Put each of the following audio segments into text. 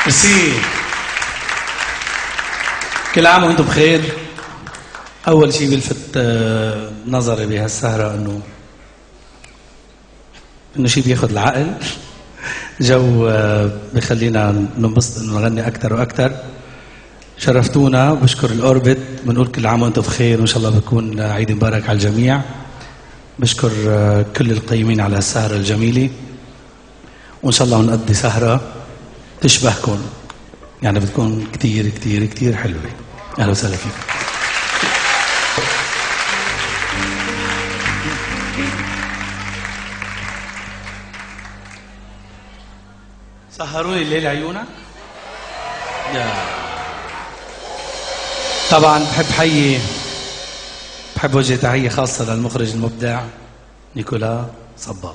ميرسي. كل عام وانتم بخير. اول شيء بيلفت نظري بهالسهره انه شيء بياخذ العقل، جو بخلينا ننبسط انه نغني اكثر واكثر. شرفتونا، بشكر الاوربت، بنقول كل عام وانتم بخير وان شاء الله بيكون عيد مبارك على الجميع. بشكر كل القيمين على السهره الجميله، وان شاء الله نقضي سهره تشبهكم، يعني بتكون كتير كتير كتير حلوه. اهلا وسهلا فيكم. سهروني الليل عيونك. طبعا بحب وجه تحيه خاصه للمخرج المبدع نيكولا صباغ،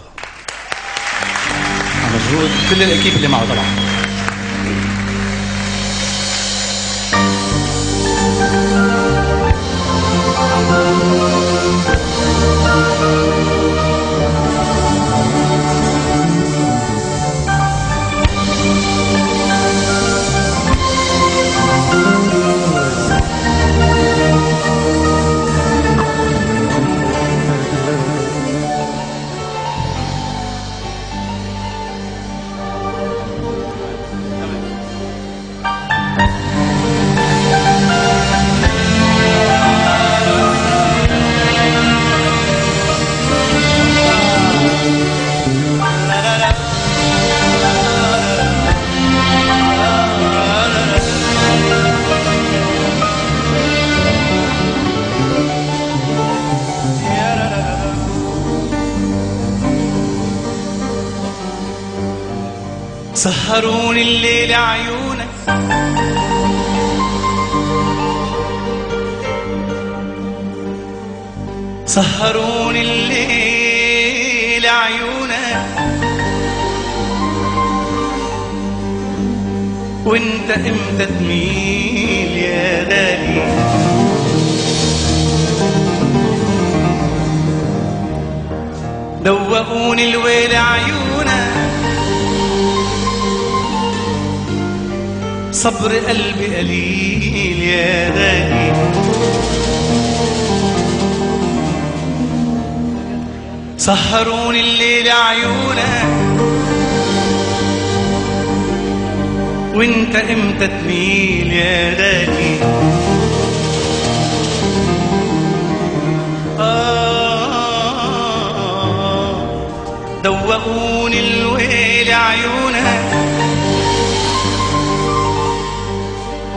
مجهود كل الاكيب اللي معه طبعا. سهروني الليل عيونك، سهروني الليل عيونك، وانت امتى تميل يا غالي، دوقوني الويل عيونك، صبر قلبي قليل يا غالي، سهروني الليل عيونك، وانت امتى تميل يا غالي، دوقوني الويل عيونك،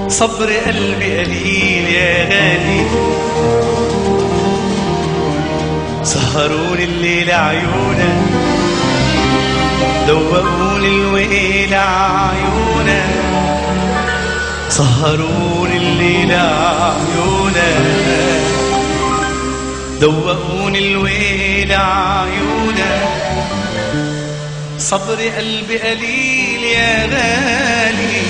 صبر قلبي قليل يا غالي، سهروني الليل عيونك، دوقوني الويل عيونك، سهروني الليل عيونك، دوقوني الويل عيونك، صبر قلبي قليل يا غالي،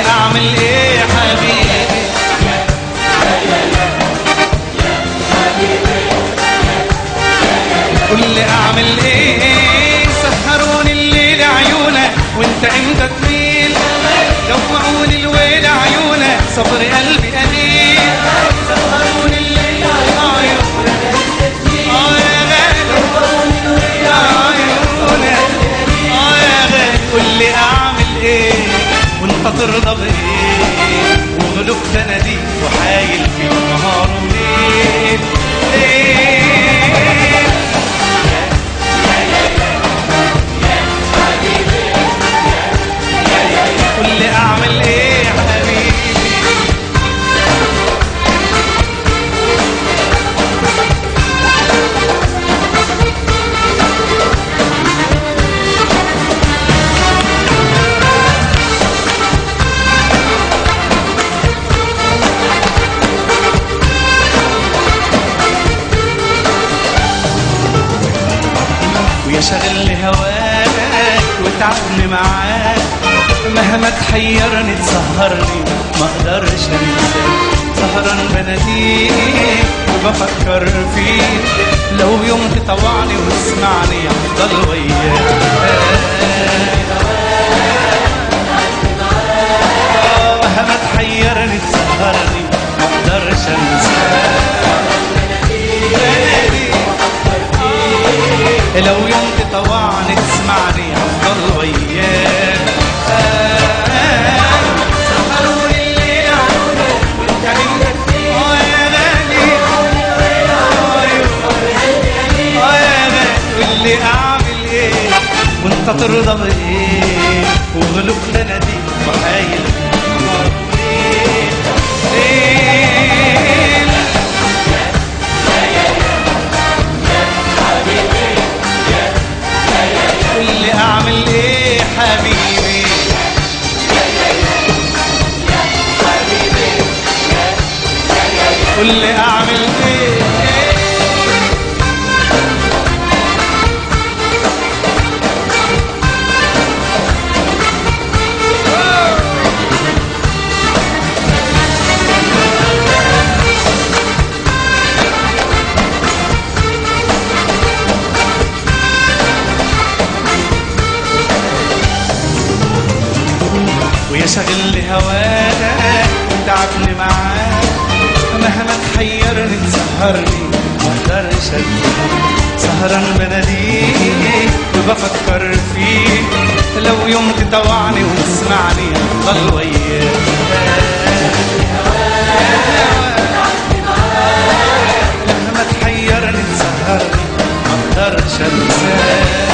اعمل ايه حبيبي، قول لي اعمل ايه، سهروني الليل عيونك، وانت امتى تميل، دوقوني الويل عيونك، صبر قلبي قليل، سهروني الليل عيونك، يا غالي، دوقوني الويل عيونك، يا غالي، قول لي اعمل ايه وانت ترضى بايه، وغلبت اناديك وحايل في النهار وليل ليل، يا حبيبي شغل هواك وتعبني معاك، مهما تحيرني تسهرني ما اقدرش انساك. سهران بناديك وبفكر فيك، لو يوم تطوعني وتسمعني هفضل وياك. مهما تحيرني تسهرني ما اقدرش انساك. لو يوم تطوعني تسمعني هفضل وياك. سهروني الليل عيونك وانت عندك يا غالي، يا غالي قول لي اعمل ايه وانت ترضى بايه، وغلبت انا دي وحايل اعمل ايه حبيبي. قول لي اعمل ايه. ويا شغل هواك تعبني معاك، مهما تحيرني تسهرني ما اقدرش انساك. سهران بناديك وبفكر فيك، لو يوم تطوعني وتسمعني هفضل وياك. مهما تحيرني تسهرني ما اقدرش انساك.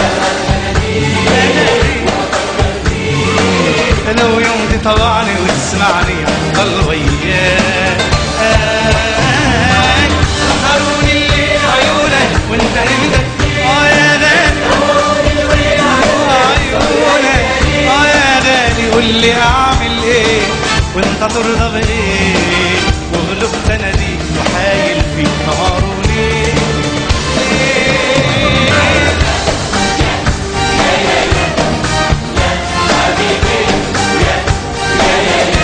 لو يوم تطوعني وتسمعني هفضل وياك. سهروني الليل عيونك وانت عندك يا غالي، عيونك يا غالي قول لي اعمل ايه وانت ترضى بايه، وغلبت انا دي وحايل فيك نهار وليل.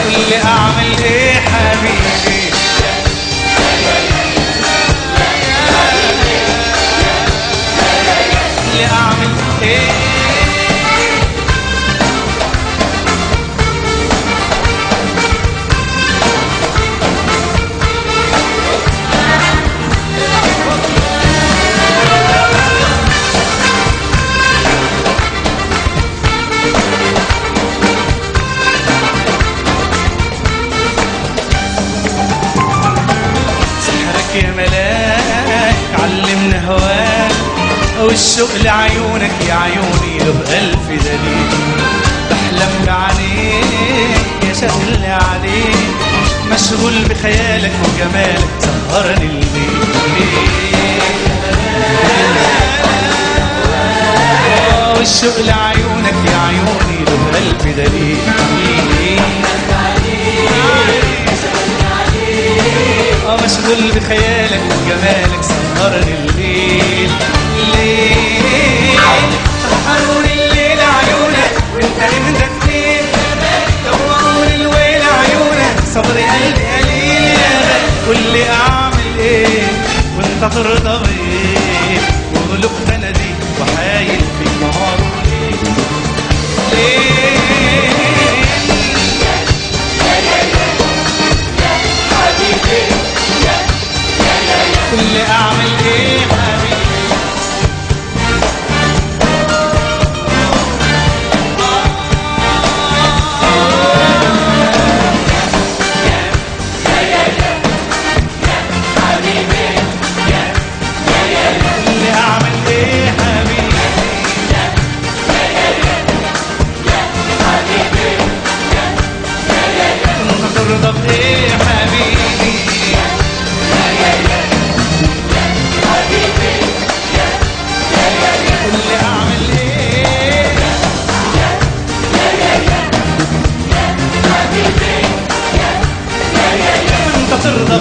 قول لي اعمل ايه حبيبي. قول لي اعمل ايه. يا ملاك علمنا هواك، والشوق لعيونك يا عيوني له بألف دليل. بحلم بعينيك يا شغل عليك، مشغول بخيالك وجمالك سهرني الليل. والشوق لعيونك يا عيوني له بألف دليل. مشغول بخيالك وجمالك سهرني الليل. الليل سهروني الليل عيونك وانت عندك فين، دوروني الويل عيونك صبري قلبي قليل يا غالي. قول لي اعمل ايه وانت ترضى بايه، وغلبت انا دي وحايل فيك نهار وليل. قول لي اعمل ايه حبيبي. ترضى